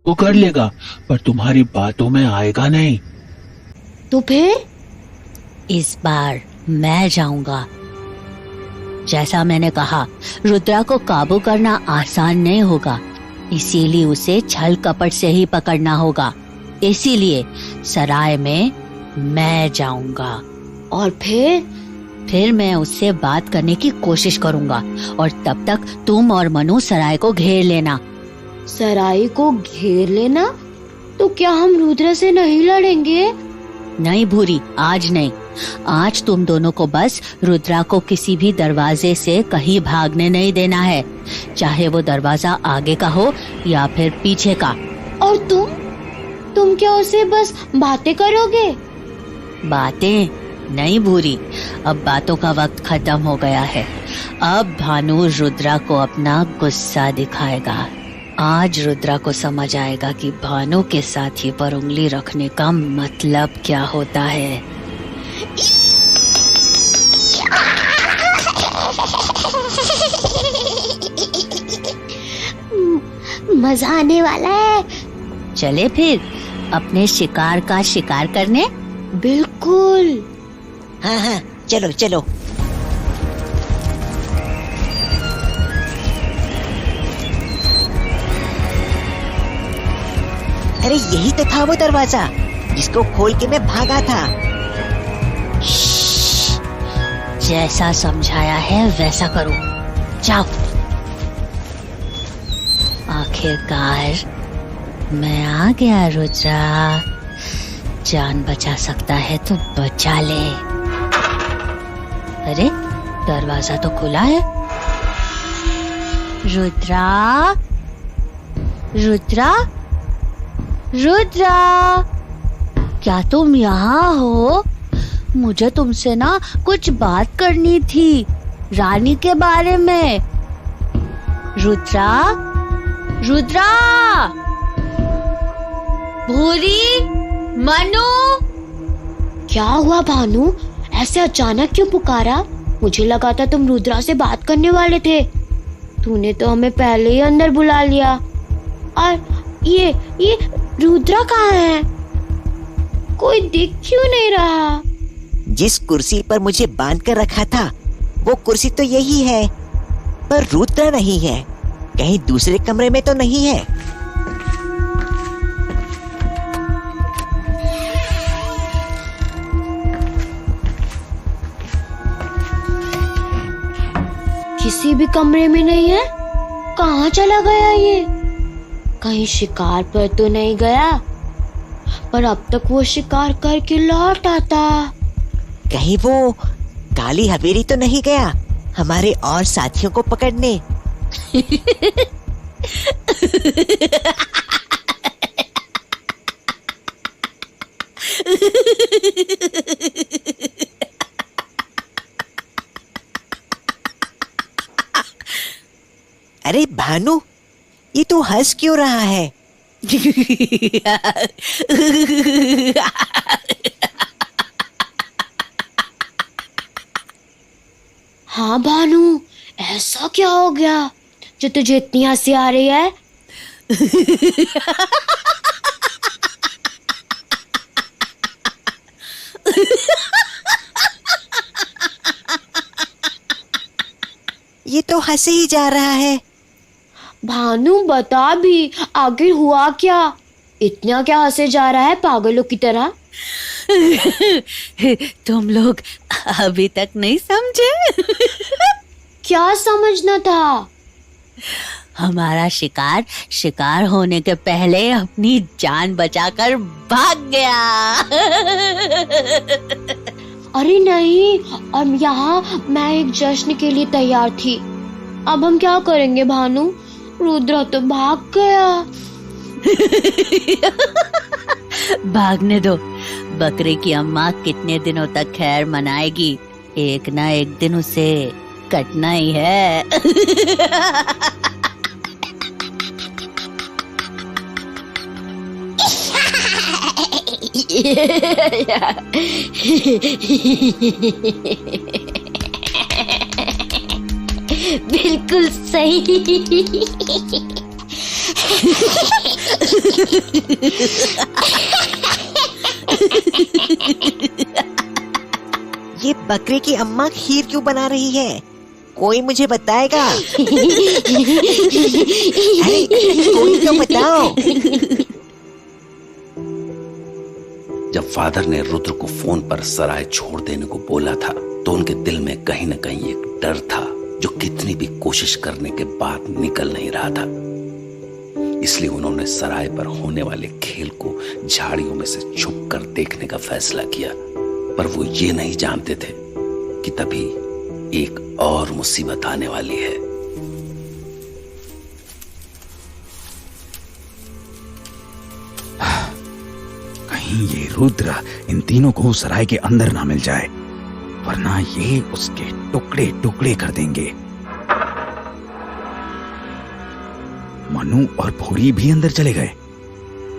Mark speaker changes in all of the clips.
Speaker 1: वो कर लेगा, पर तुम्हारी बातों में आएगा नहीं।
Speaker 2: तो फिर?
Speaker 3: इस बार मैं जाऊंगा। जैसा मैंने कहा, रुद्रा को काबू करना आसान नहीं होगा, इसीलिए उसे छल कपट से ही पकड़ना होगा। इसीलिए सराय में मैं जाऊंगा।
Speaker 2: और फिर
Speaker 3: मैं उससे बात करने की कोशिश करूंगा, और तब तक तुम और मनु सराय को घेर लेना।
Speaker 2: सराय को घेर लेना? तो क्या हम रुद्र से नहीं लड़ेंगे?
Speaker 3: नहीं भूरी, आज नहीं। आज तुम दोनों को बस रुद्रा को किसी भी दरवाजे से कहीं भागने नहीं देना है, चाहे वो दरवाजा आगे का हो या फिर पीछे का।
Speaker 2: और तुम क्या उसे बस बातें करोगे?
Speaker 3: बातें नहीं भूरी, अब बातों का वक्त खत्म हो गया है। अब भानु रुद्रा को अपना गुस्सा दिखाएगा। आज रुद्रा को समझ आएगा कि भानु के साथी पर उंगली रखने का मतलब क्या होता है।
Speaker 2: मजा आने वाला है।
Speaker 3: चले फिर अपने शिकार का शिकार करने।
Speaker 2: बिल्कुल।
Speaker 4: हाँ, चलो चलो। अरे यही तो था वो दरवाजा जिसको खोल के मैं भागा था।
Speaker 3: जैसा समझाया है वैसा करो, जाओ। आखिरकार मैं आ गया रुद्रा। जान बचा सकता है तो बचा ले। अरे दरवाजा तो खुला है। रुद्रा, रुद्रा, रुद्रा, क्या तुम यहाँ हो? मुझे तुमसे ना कुछ बात करनी थी, रानी के बारे में। रुद्रा, रुद्रा, भूरी, मनु।
Speaker 2: क्या हुआ भानु? ऐसे अचानक क्यों पुकारा? मुझे लगा था तुम रुद्रा से बात करने वाले थे। तूने तो हमें पहले ही अंदर बुला लिया। और ये रुद्रा कहाँ है? कोई दिख क्यों नहीं रहा?
Speaker 4: जिस कुर्सी पर मुझे बांध कर रखा था वो कुर्सी तो यही है, पर रुद्रा नहीं है। कहीं दूसरे कमरे में तो नहीं है?
Speaker 2: किसी भी कमरे में नहीं है। कहाँ चला गया ये? कहीं शिकार पर तो नहीं गया? पर अब तक वो शिकार करके लौट आता।
Speaker 4: कहीं वो काली हवेली तो नहीं गया हमारे और साथियों को पकड़ने? अरे भानु, ये तू हंस क्यों रहा है?
Speaker 2: हाँ भानु, ऐसा क्या हो गया जो तुझे इतनी हंसी आ रही है?
Speaker 4: ये तो हंसे ही जा रहा है।
Speaker 2: भानु बता भी, आखिर हुआ क्या? इतना क्या हंसे जा रहा है पागलों की तरह?
Speaker 3: तुम लोग अभी तक नहीं समझे?
Speaker 2: क्या समझना था?
Speaker 3: हमारा शिकार होने के पहले अपनी जान बचाकर भाग गया।
Speaker 2: अरे नहीं, और यहाँ मैं एक जश्न के लिए तैयार थी। अब हम क्या करेंगे भानु? रुद्रा तो भाग गया।
Speaker 3: भागने दो। बकरे की अम्मा कितने दिनों तक खैर मनाएगी? एक ना एक दिन उसे कटना ही है।
Speaker 2: बिल्कुल सही।
Speaker 4: ये बकरे की अम्मा खीर क्यों बना रही है? कोई मुझे बताएगा? अरे कोई तो बताओ।
Speaker 5: जब फादर ने रुद्र को फोन पर सराय छोड़ देने को बोला था तो उनके दिल में कहीं न कहीं एक डर था जो कितनी भी कोशिश करने के बाद निकल नहीं रहा था। इसलिए उन्होंने सराय पर होने वाले खेल को झाड़ियों में से छुपकर देखने का फैसला किया। पर वो ये नहीं जानते थे कि तभी एक और मुसीबत आने वाली है।
Speaker 6: कहीं ये रुद्र इन तीनों को सराय के अंदर ना मिल जाए, वरना ये उसके टुकड़े टुकड़े कर देंगे। मनु और भूरी भी अंदर चले गए।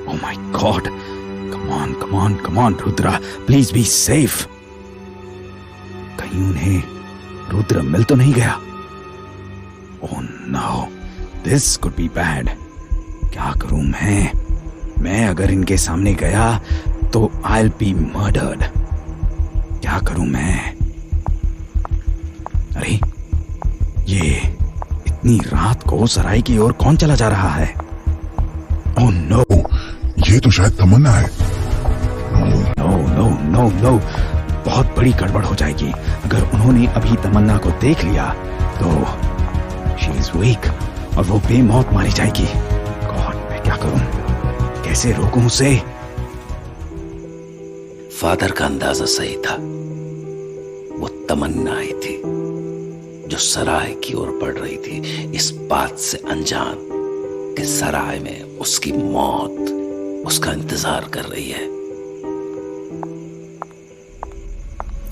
Speaker 6: Oh my God, come on come on come on Rudra, please be safe. कहीं उन्हें रुद्र मिल तो नहीं गया? Oh no, this could be bad. क्या करूं मैं अगर इनके सामने गया तो आई विल बी मर्डर्ड। क्या करूं मैं? अरे ये इतनी रात को सराय की ओर कौन चला जा रहा है?
Speaker 7: ओह नो, ये तो शायद तमन्ना है।
Speaker 6: नो नो नो नो, बहुत बड़ी गड़बड़ हो जाएगी। अगर उन्होंने अभी तमन्ना को देख लिया तो शी इज वीक और वो बेमौत मारी जाएगी। गॉड, मैं क्या करूं? कैसे रोकूं उसे?
Speaker 5: फादर का अंदाजा सही था। वो तमन्ना आई थी जो सराय की ओर बढ़ रही थी, इस बात से अनजान कि सराय में उसकी मौत उसका इंतजार कर रही है।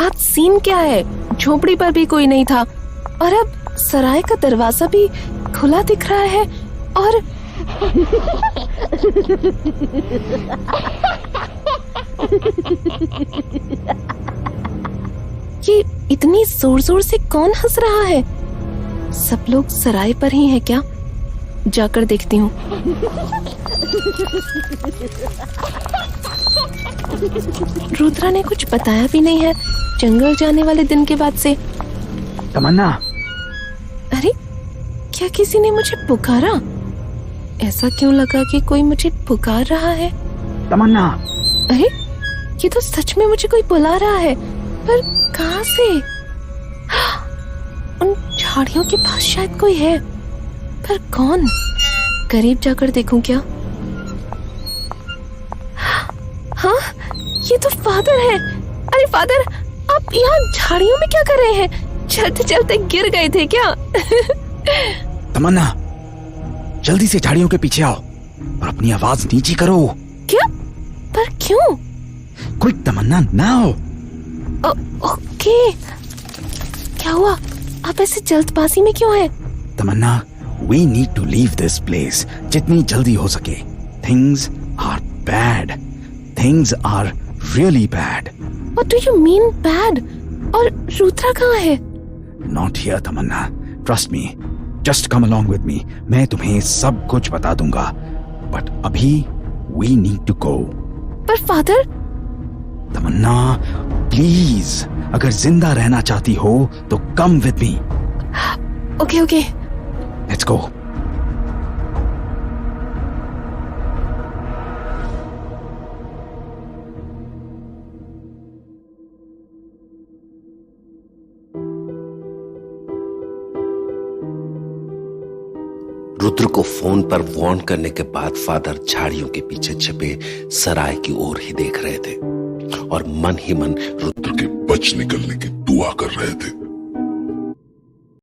Speaker 8: आज सीन क्या है? झोपड़ी पर भी कोई नहीं था और अब सराय का दरवाजा भी खुला दिख रहा है और ये इतनी जोर जोर से कौन हंस रहा है? सब लोग सराय पर ही हैं क्या? जाकर देखती हूँ। रुद्रा ने कुछ बताया भी नहीं है जंगल जाने वाले दिन के बाद से।
Speaker 6: तमन्ना,
Speaker 8: अरे क्या किसी ने मुझे पुकारा? ऐसा क्यों लगा कि कोई मुझे पुकार रहा है?
Speaker 6: तमन्ना,
Speaker 8: अरे ये तो सच में मुझे कोई बुला रहा है, पर कहाँ से? उन झाड़ियों के पास शायद कोई है, पर कौन? करीब जाकर देखूं क्या? हाँ, ये तो फादर है। अरे फादर, आप यहाँ झाड़ियों में क्या कर रहे हैं? चलते चलते गिर गए थे क्या?
Speaker 6: तमन्ना, जल्दी से झाड़ियों के पीछे आओ और अपनी आवाज नीची करो।
Speaker 8: क्या? पर क्यों?
Speaker 6: क्विक तमन्ना, नाउ।
Speaker 8: ओके। क्या हुआ? आप ऐसे जल्दबाजी में क्यों हैं?
Speaker 6: तमन्ना, we need to leave this place जितनी जल्दी हो सके। Things are bad. Things are really bad.
Speaker 8: What do you mean bad? और रुद्रा कहाँ है?
Speaker 6: Not here, Tamannaah. Trust me. Just come along with me. मैं तुम्हें सब कुछ बता दूंगा। But अभी we need to go.
Speaker 8: पर फादर?
Speaker 6: तमन्ना, प्लीज, अगर जिंदा रहना चाहती हो तो come with me.
Speaker 8: Okay okay.
Speaker 6: Let's go.
Speaker 5: Rudra को फोन पर वार्न करने के बाद फादर झाड़ियों के पीछे छिपे सराय की ओर ही देख रहे थे और मन ही मन
Speaker 7: रुद्र के बच निकलने की दुआ कर रहे थे।